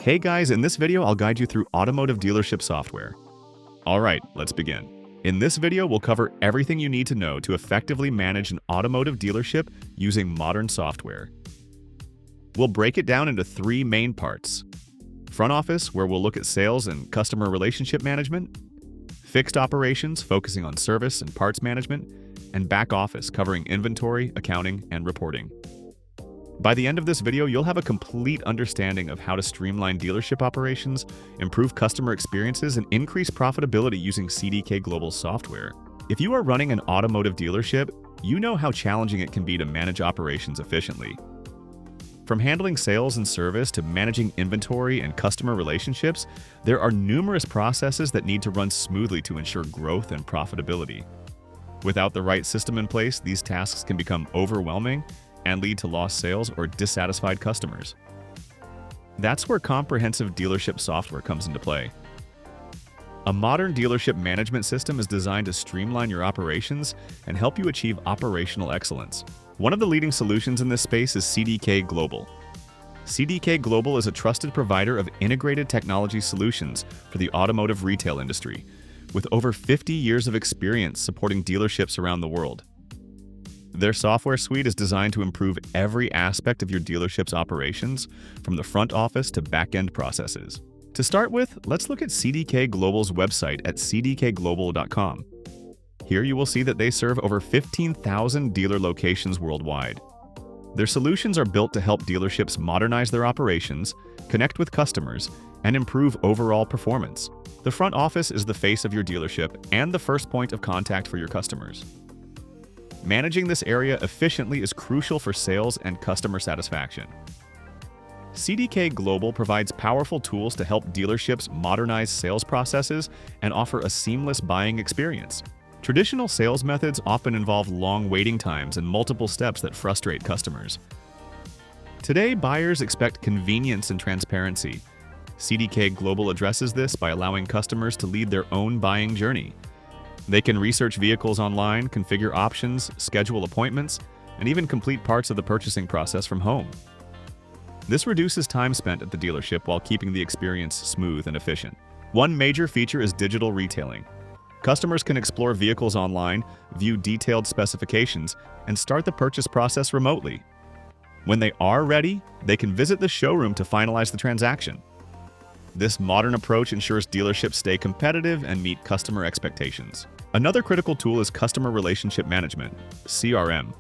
Hey guys, in this video I'll guide you through automotive dealership software. Alright, let's begin. In this video we'll cover everything you need to know to effectively manage an automotive dealership using modern software. We'll break it down into three main parts. Front office, where we'll look at sales and customer relationship management. Fixed operations, focusing on service and parts management. And back office, covering inventory, accounting, and reporting. By the end of this video, you'll have a complete understanding of how to streamline dealership operations, improve customer experiences, and increase profitability using CDK Global software. If you are running an automotive dealership, you know how challenging it can be to manage operations efficiently. From handling sales and service to managing inventory and customer relationships, there are numerous processes that need to run smoothly to ensure growth and profitability. Without the right system in place, these tasks can become overwhelming and lead to lost sales or dissatisfied customers. That's where comprehensive dealership software comes into play. A modern dealership management system is designed to streamline your operations and help you achieve operational excellence. One of the leading solutions in this space is CDK Global. CDK Global is a trusted provider of integrated technology solutions for the automotive retail industry, with over 50 years of experience supporting dealerships around the world. Their software suite is designed to improve every aspect of your dealership's operations, from the front office to back-end processes. To start with, let's look at CDK Global's website at cdkglobal.com. Here you will see that they serve over 15,000 dealer locations worldwide. Their solutions are built to help dealerships modernize their operations, connect with customers, and improve overall performance. The front office is the face of your dealership and the first point of contact for your customers. Managing this area efficiently is crucial for sales and customer satisfaction. CDK Global provides powerful tools to help dealerships modernize sales processes and offer a seamless buying experience. Traditional sales methods often involve long waiting times and multiple steps that frustrate customers. Today, buyers expect convenience and transparency. CDK Global addresses this by allowing customers to lead their own buying journey. They can research vehicles online, configure options, schedule appointments, and even complete parts of the purchasing process from home. This reduces time spent at the dealership while keeping the experience smooth and efficient. One major feature is digital retailing. Customers can explore vehicles online, view detailed specifications, and start the purchase process remotely. When they are ready, they can visit the showroom to finalize the transaction. This modern approach ensures dealerships stay competitive and meet customer expectations. Another critical tool is customer relationship management, CRM.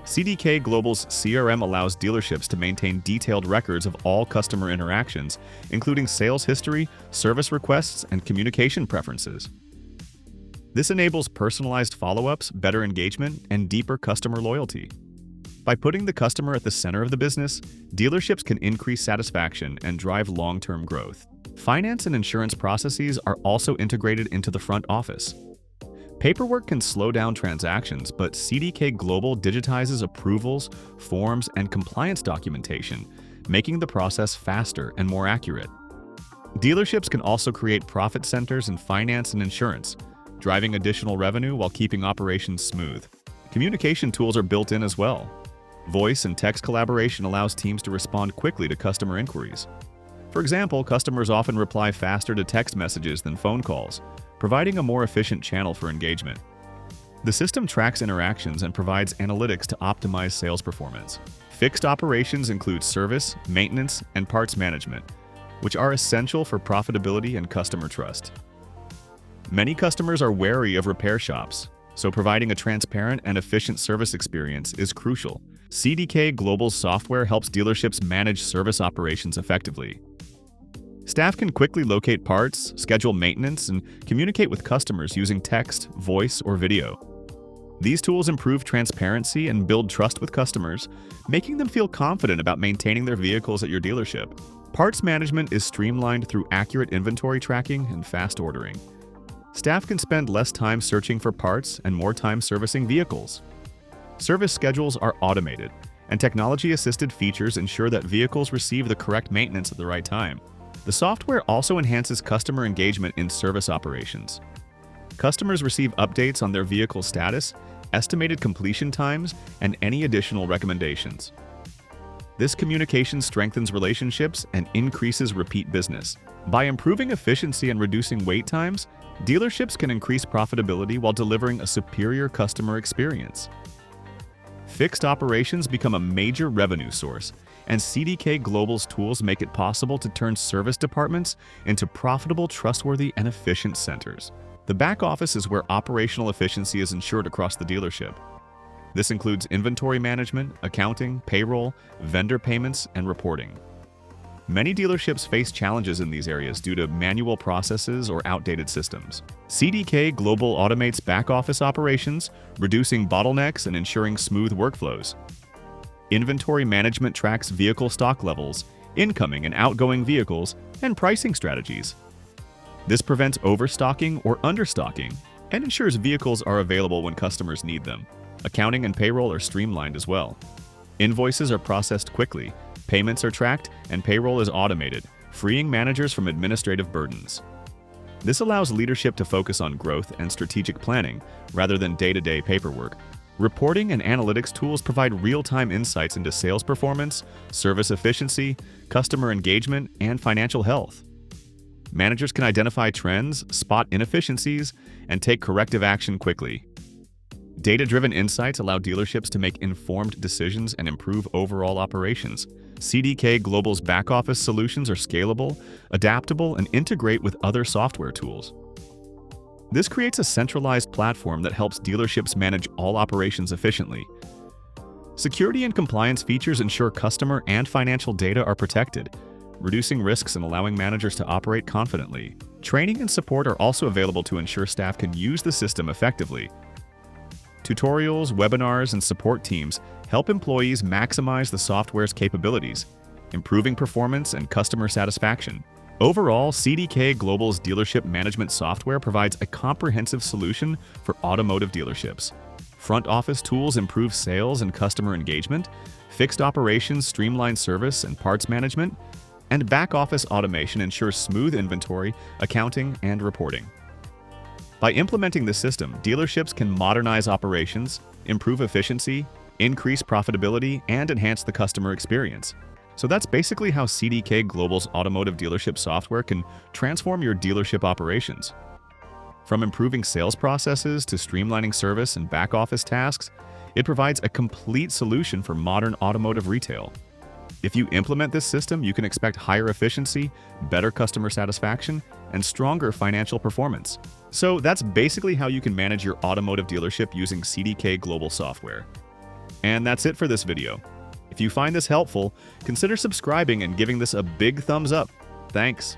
CDK Global's CRM allows dealerships to maintain detailed records of all customer interactions, including sales history, service requests, and communication preferences. This enables personalized follow-ups, better engagement, and deeper customer loyalty. By putting the customer at the center of the business, dealerships can increase satisfaction and drive long-term growth. Finance and insurance processes are also integrated into the front office. Paperwork can slow down transactions, but CDK Global digitizes approvals, forms, and compliance documentation, making the process faster and more accurate. Dealerships can also create profit centers in finance and insurance, driving additional revenue while keeping operations smooth. Communication tools are built in as well. Voice and text collaboration allows teams to respond quickly to customer inquiries. For example, customers often reply faster to text messages than phone calls, providing a more efficient channel for engagement. The system tracks interactions and provides analytics to optimize sales performance. Fixed operations include service, maintenance, and parts management, which are essential for profitability and customer trust. Many customers are wary of repair shops, so providing a transparent and efficient service experience is crucial. CDK Global's software helps dealerships manage service operations effectively. Staff can quickly locate parts, schedule maintenance, and communicate with customers using text, voice, or video. These tools improve transparency and build trust with customers, making them feel confident about maintaining their vehicles at your dealership. Parts management is streamlined through accurate inventory tracking and fast ordering. Staff can spend less time searching for parts and more time servicing vehicles. Service schedules are automated, and technology-assisted features ensure that vehicles receive the correct maintenance at the right time. The software also enhances customer engagement in service operations. Customers receive updates on their vehicle status, estimated completion times, and any additional recommendations. This communication strengthens relationships and increases repeat business. By improving efficiency and reducing wait times, dealerships can increase profitability while delivering a superior customer experience. Fixed operations become a major revenue source, and CDK Global's tools make it possible to turn service departments into profitable, trustworthy, and efficient centers. The back office is where operational efficiency is ensured across the dealership. This includes inventory management, accounting, payroll, vendor payments, and reporting. Many dealerships face challenges in these areas due to manual processes or outdated systems. CDK Global automates back-office operations, reducing bottlenecks and ensuring smooth workflows. Inventory management tracks vehicle stock levels, incoming and outgoing vehicles, and pricing strategies. This prevents overstocking or understocking and ensures vehicles are available when customers need them. Accounting and payroll are streamlined as well. Invoices are processed quickly, payments are tracked, and payroll is automated, freeing managers from administrative burdens. This allows leadership to focus on growth and strategic planning rather than day-to-day paperwork. Reporting and analytics tools provide real-time insights into sales performance, service efficiency, customer engagement, and financial health. Managers can identify trends, spot inefficiencies, and take corrective action quickly. Data-driven insights allow dealerships to make informed decisions and improve overall operations. CDK Global's back-office solutions are scalable, adaptable, and integrate with other software tools. This creates a centralized platform that helps dealerships manage all operations efficiently. Security and compliance features ensure customer and financial data are protected, reducing risks and allowing managers to operate confidently. Training and support are also available to ensure staff can use the system effectively. Tutorials, webinars, and support teams help employees maximize the software's capabilities, improving performance and customer satisfaction. Overall, CDK Global's dealership management software provides a comprehensive solution for automotive dealerships. Front office tools improve sales and customer engagement, fixed operations streamline service and parts management, and back office automation ensures smooth inventory, accounting, and reporting. By implementing this system, dealerships can modernize operations, improve efficiency, increase profitability, and enhance the customer experience. So that's basically how CDK Global's automotive dealership software can transform your dealership operations. From improving sales processes to streamlining service and back-office tasks, it provides a complete solution for modern automotive retail. If you implement this system, you can expect higher efficiency, better customer satisfaction, and stronger financial performance. So that's basically how you can manage your automotive dealership using CDK Global software. And that's it for this video. If you find this helpful, consider subscribing and giving this a big thumbs up. Thanks.